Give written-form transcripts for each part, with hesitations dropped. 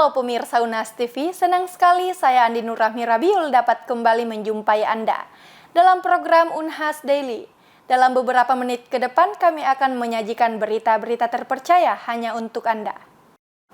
Halo pemirsa Unas TV, senang sekali saya Andi Nurrahmi Rabiul dapat kembali menjumpai Anda dalam program Unhas Daily. Dalam beberapa menit ke depan kami akan menyajikan berita-berita terpercaya hanya untuk Anda.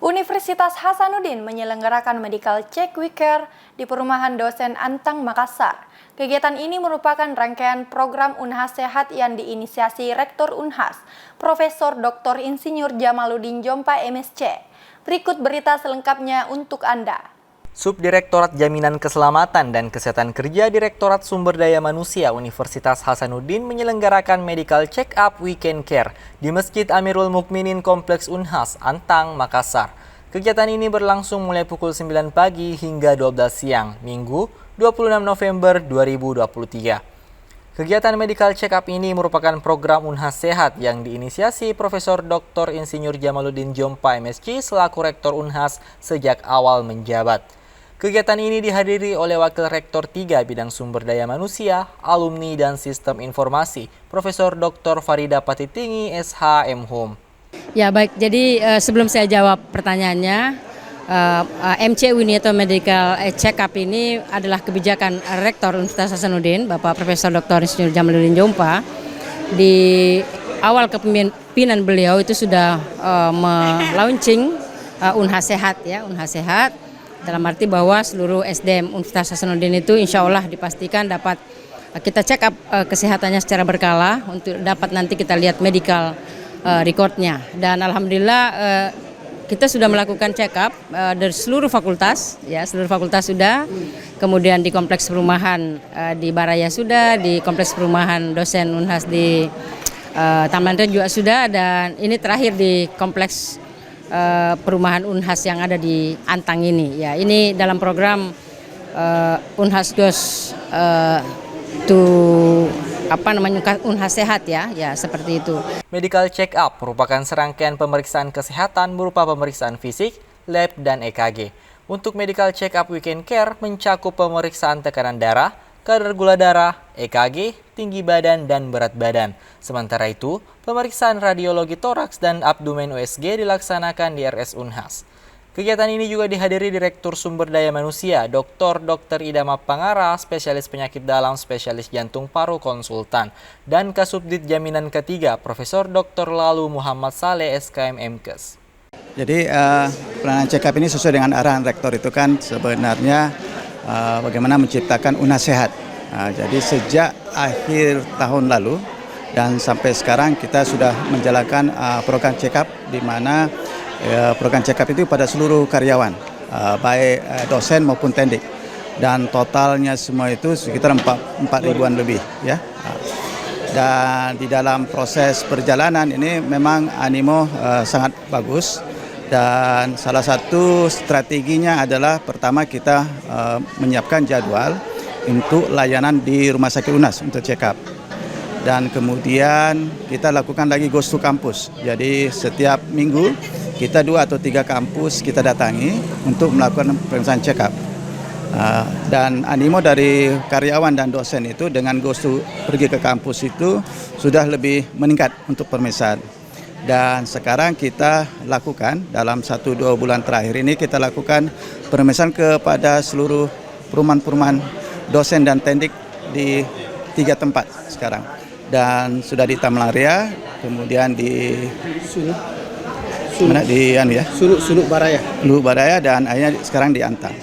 Universitas Hasanuddin menyelenggarakan medical check weeker di Perumahan Dosen Antang, Makassar. Kegiatan ini merupakan rangkaian program Unhas Sehat yang diinisiasi Rektor Unhas, Profesor Dr. Insinyur Jamaluddin Jompa MSc. Berikut berita selengkapnya untuk Anda. Subdirektorat Jaminan Keselamatan dan Kesehatan Kerja Direktorat Sumber Daya Manusia Universitas Hasanuddin menyelenggarakan medical check-up weekend care di Masjid Amirul Mukminin Kompleks Unhas, Antang, Makassar. Kegiatan ini berlangsung mulai pukul 9 pagi hingga 12 siang, Minggu 26 November 2023. Kegiatan medical check-up ini merupakan program Unhas Sehat yang diinisiasi Profesor Dr. Insinyur Jamaluddin Jompa MSc selaku Rektor Unhas sejak awal menjabat. Kegiatan ini dihadiri oleh Wakil Rektor 3 Bidang Sumber Daya Manusia, Alumni dan Sistem Informasi, Profesor Dr. Farida Patitingi, SH M.Hum. Ya baik, jadi sebelum saya jawab pertanyaannya, MCU ini atau Medical Check-up ini adalah kebijakan Rektor Universitas Hasanuddin, Bapak Profesor Dr. Insinyur Jamaluddin Jompa. Di awal kepemimpinan beliau itu sudah melaunching Unhas Sehat, ya, Unhas Sehat. Dalam arti bahwa seluruh SDM Universitas Hasanuddin itu insya Allah dipastikan dapat kita check up kesehatannya secara berkala untuk dapat nanti kita lihat medical recordnya. Dan alhamdulillah kita sudah melakukan check up dari seluruh fakultas, ya, seluruh fakultas sudah. Kemudian di kompleks perumahan di Baraya sudah, di kompleks perumahan dosen Unhas di Taman Red juga sudah, dan ini terakhir di kompleks perumahan Unhas yang ada di Antang ini. Ya, ini dalam program Unhas Goes Unhas Sehat, ya seperti itu. Medical check-up merupakan serangkaian pemeriksaan kesehatan berupa pemeriksaan fisik, lab, dan EKG. Untuk medical check-up weekend care mencakup pemeriksaan tekanan darah, kadar gula darah, EKG, tinggi badan, dan berat badan. Sementara itu, pemeriksaan radiologi toraks dan abdomen USG dilaksanakan di RS Unhas. Kegiatan ini juga dihadiri Direktur Sumber Daya Manusia, Dr. Idama Pangara, spesialis penyakit dalam, spesialis jantung paru konsultan, dan Kasubdit Jaminan Ketiga, Profesor Dr. Lalu Muhammad Saleh, SKM MKes. Jadi pelayanan check-up ini sesuai dengan arahan Rektor itu kan sebenarnya bagaimana menciptakan Unhas Sehat. Jadi sejak akhir tahun lalu dan sampai sekarang kita sudah menjalankan program check-up di mana program check-up itu pada seluruh karyawan, baik dosen maupun tendik, dan totalnya semua itu sekitar 4 ribuan lebih, ya. Dan di dalam proses perjalanan ini memang animo sangat bagus, dan salah satu strateginya adalah pertama kita menyiapkan jadwal untuk layanan di Rumah Sakit Unhas untuk check-up. Dan kemudian kita lakukan lagi Goes to Campus. Jadi setiap minggu kita 2 atau 3 kampus kita datangi untuk melakukan pemeriksaan check up. Dan animo dari karyawan dan dosen itu dengan Goes to pergi ke kampus itu sudah lebih meningkat untuk pemeriksaan. Dan sekarang kita lakukan dalam 1-2 bulan terakhir ini kita lakukan pemeriksaan kepada seluruh perumahan-perumahan dosen dan tendik di 3 tempat sekarang. Dan sudah di Tamlaria, kemudian di Suluk Baraya, dan akhirnya sekarang di Antang.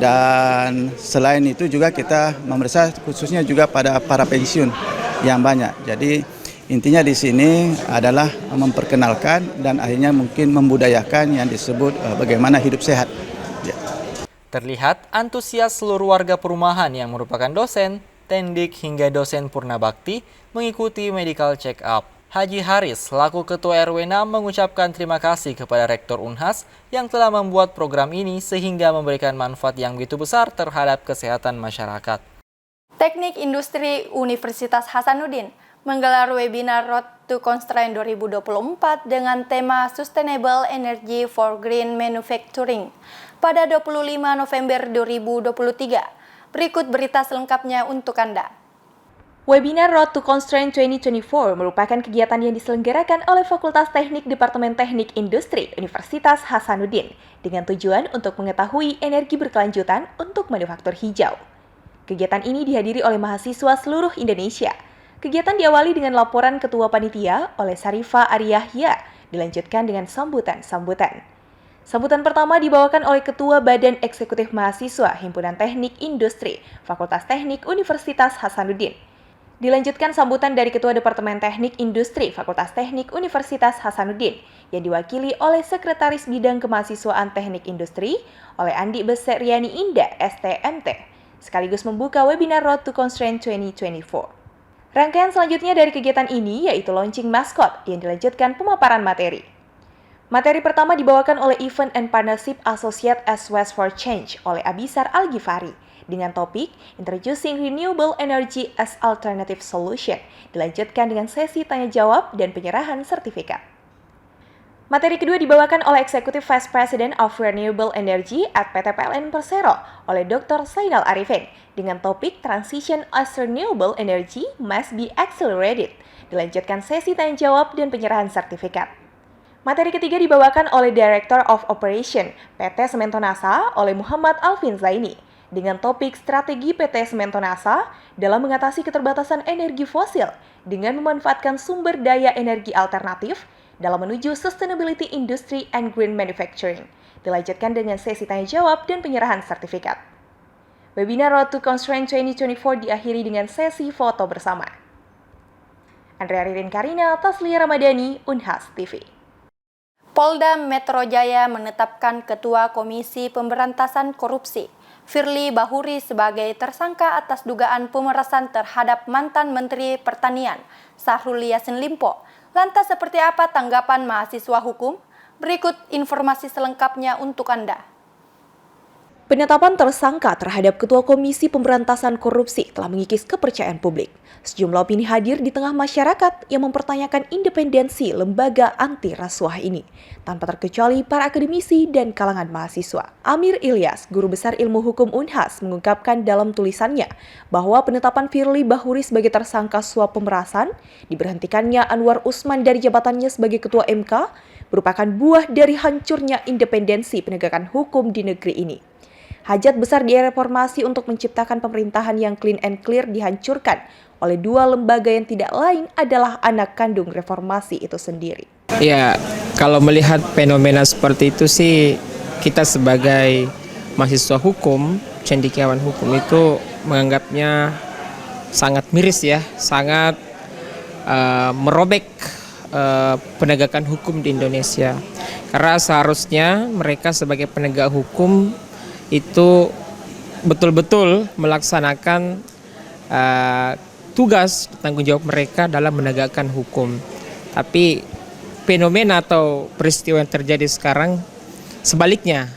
Dan selain itu juga kita memeriksa khususnya juga pada para pensiun yang banyak. Jadi intinya di sini adalah memperkenalkan dan akhirnya mungkin membudayakan yang disebut bagaimana hidup sehat. Ya. Terlihat antusias seluruh warga perumahan yang merupakan dosen, tendik hingga dosen purnabakti mengikuti medical check-up. Haji Haris, selaku Ketua RW 6, mengucapkan terima kasih kepada Rektor Unhas yang telah membuat program ini sehingga memberikan manfaat yang begitu besar terhadap kesehatan masyarakat. Teknik Industri Universitas Hasanuddin menggelar webinar Road to Constraint 2024 dengan tema Sustainable Energy for Green Manufacturing pada 25 November 2023. Berikut berita selengkapnya untuk Anda. Webinar Road to Constraint 2024 merupakan kegiatan yang diselenggarakan oleh Fakultas Teknik Departemen Teknik Industri Universitas Hasanuddin dengan tujuan untuk mengetahui energi berkelanjutan untuk manufaktur hijau. Kegiatan ini dihadiri oleh mahasiswa seluruh Indonesia. Kegiatan diawali dengan laporan Ketua Panitia oleh Sarifah Ariyahya, dilanjutkan dengan sambutan-sambutan. Sambutan pertama dibawakan oleh Ketua Badan Eksekutif Mahasiswa Himpunan Teknik Industri Fakultas Teknik Universitas Hasanuddin. Dilanjutkan sambutan dari Ketua Departemen Teknik Industri Fakultas Teknik Universitas Hasanuddin yang diwakili oleh Sekretaris Bidang Kemahasiswaan Teknik Industri oleh Andi Beseriani Indah, STMT, sekaligus membuka webinar Road to Constraint 2024. Rangkaian selanjutnya dari kegiatan ini yaitu launching maskot yang dilanjutkan pemaparan materi. Materi pertama dibawakan oleh Event and Partnership Associate as West for Change oleh Abisar Al-Ghifari dengan topik Introducing Renewable Energy as Alternative Solution, dilanjutkan dengan sesi tanya-jawab dan penyerahan sertifikat. Materi kedua dibawakan oleh Executive Vice President of Renewable Energy at PT PLN Persero oleh Dr. Zainal Arifin dengan topik Transition as Renewable Energy Must be Accelerated, dilanjutkan sesi tanya-jawab dan penyerahan sertifikat. Materi ketiga dibawakan oleh Director of Operation PT Sementonasa oleh Muhammad Alvin Zaini dengan topik Strategi PT Sementonasa dalam mengatasi keterbatasan energi fosil dengan memanfaatkan sumber daya energi alternatif dalam menuju Sustainability Industry and Green Manufacturing, dilanjutkan dengan sesi tanya-jawab dan penyerahan sertifikat. Webinar Road to Constraint 2024 diakhiri dengan sesi foto bersama. Andrea Ririn Karina, Taslia Ramadhani, Unhas TV. Polda Metro Jaya menetapkan Ketua Komisi Pemberantasan Korupsi Firly Bahuri sebagai tersangka atas dugaan pemerasan terhadap mantan Menteri Pertanian Syahrul Yassin Limpo. Lantas seperti apa tanggapan mahasiswa hukum? Berikut informasi selengkapnya untuk Anda. Penetapan tersangka terhadap Ketua Komisi Pemberantasan Korupsi telah mengikis kepercayaan publik. Sejumlah opini hadir di tengah masyarakat yang mempertanyakan independensi lembaga anti rasuah ini, tanpa terkecuali para akademisi dan kalangan mahasiswa. Amir Ilyas, Guru Besar Ilmu Hukum Unhas, mengungkapkan dalam tulisannya bahwa penetapan Firly Bahuri sebagai tersangka suap pemerasan, diberhentikannya Anwar Usman dari jabatannya sebagai Ketua MK, merupakan buah dari hancurnya independensi penegakan hukum di negeri ini. Hajat besar di era reformasi untuk menciptakan pemerintahan yang clean and clear dihancurkan oleh dua lembaga yang tidak lain adalah anak kandung reformasi itu sendiri. Ya, kalau melihat fenomena seperti itu sih, kita sebagai mahasiswa hukum, cendekiawan hukum itu menganggapnya sangat miris ya, sangat merobek penegakan hukum di Indonesia. Karena seharusnya mereka sebagai penegak hukum itu betul-betul melaksanakan tugas tanggung jawab mereka dalam menegakkan hukum. Tapi fenomena atau peristiwa yang terjadi sekarang sebaliknya,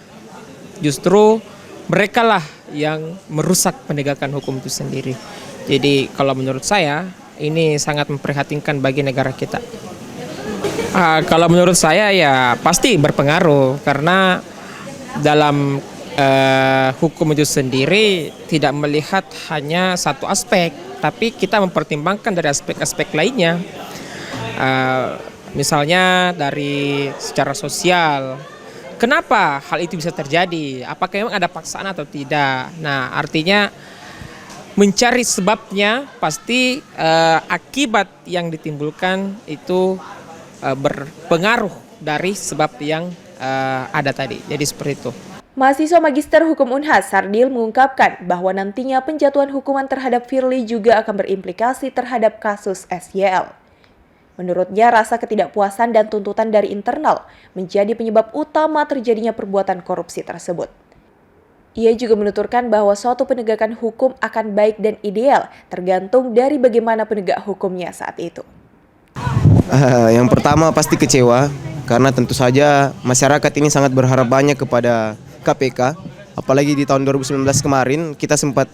justru merekalah yang merusak penegakan hukum itu sendiri. Jadi kalau menurut saya ini sangat memprihatinkan bagi negara kita. Kalau menurut saya ya pasti berpengaruh, karena dalam hukum itu sendiri tidak melihat hanya satu aspek, tapi kita mempertimbangkan dari aspek-aspek lainnya. Misalnya dari secara sosial, kenapa hal itu bisa terjadi? Apakah memang ada paksaan atau tidak? Nah, artinya mencari sebabnya, pasti akibat yang ditimbulkan itu berpengaruh dari sebab yang ada tadi. Jadi seperti itu. Mahasiswa Magister Hukum Unhas, Sardil, mengungkapkan bahwa nantinya penjatuhan hukuman terhadap Firly juga akan berimplikasi terhadap kasus SYL. Menurutnya, rasa ketidakpuasan dan tuntutan dari internal menjadi penyebab utama terjadinya perbuatan korupsi tersebut. Ia juga menuturkan bahwa suatu penegakan hukum akan baik dan ideal tergantung dari bagaimana penegak hukumnya saat itu. Yang pertama pasti kecewa, karena tentu saja masyarakat ini sangat berharap banyak kepada KPK, apalagi di tahun 2019 kemarin kita sempat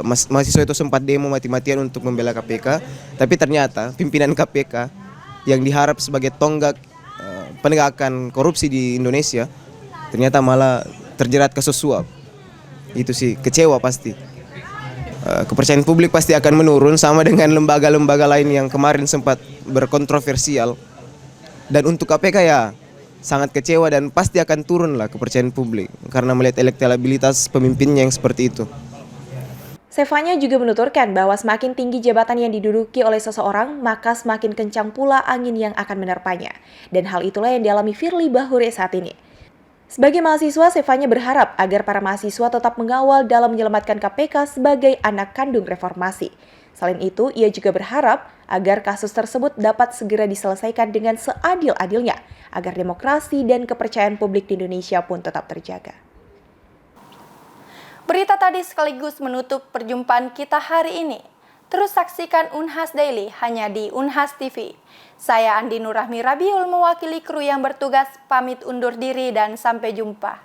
mahasiswa itu sempat demo mati-matian untuk membela KPK, tapi ternyata pimpinan KPK yang diharap sebagai tonggak penegakan korupsi di Indonesia ternyata malah terjerat kasus suap. Itu sih kecewa pasti. kepercayaan publik pasti akan menurun sama dengan lembaga-lembaga lain yang kemarin sempat berkontroversial. Dan untuk KPK ya sangat kecewa dan pasti akan turun lah kepercayaan publik karena melihat elektabilitas pemimpinnya yang seperti itu. Zefanya juga menuturkan bahwa semakin tinggi jabatan yang diduduki oleh seseorang, maka semakin kencang pula angin yang akan menerpanya. Dan hal itulah yang dialami Firly Bahuri saat ini. Sebagai mahasiswa, Zefanya berharap agar para mahasiswa tetap mengawal dalam menyelamatkan KPK sebagai anak kandung reformasi. Selain itu, ia juga berharap agar kasus tersebut dapat segera diselesaikan dengan seadil-adilnya, agar demokrasi dan kepercayaan publik di Indonesia pun tetap terjaga. Berita tadi sekaligus menutup perjumpaan kita hari ini. Terus saksikan Unhas Daily hanya di Unhas TV. Saya Andi Nurrahmi Rabiul mewakili kru yang bertugas pamit undur diri dan sampai jumpa.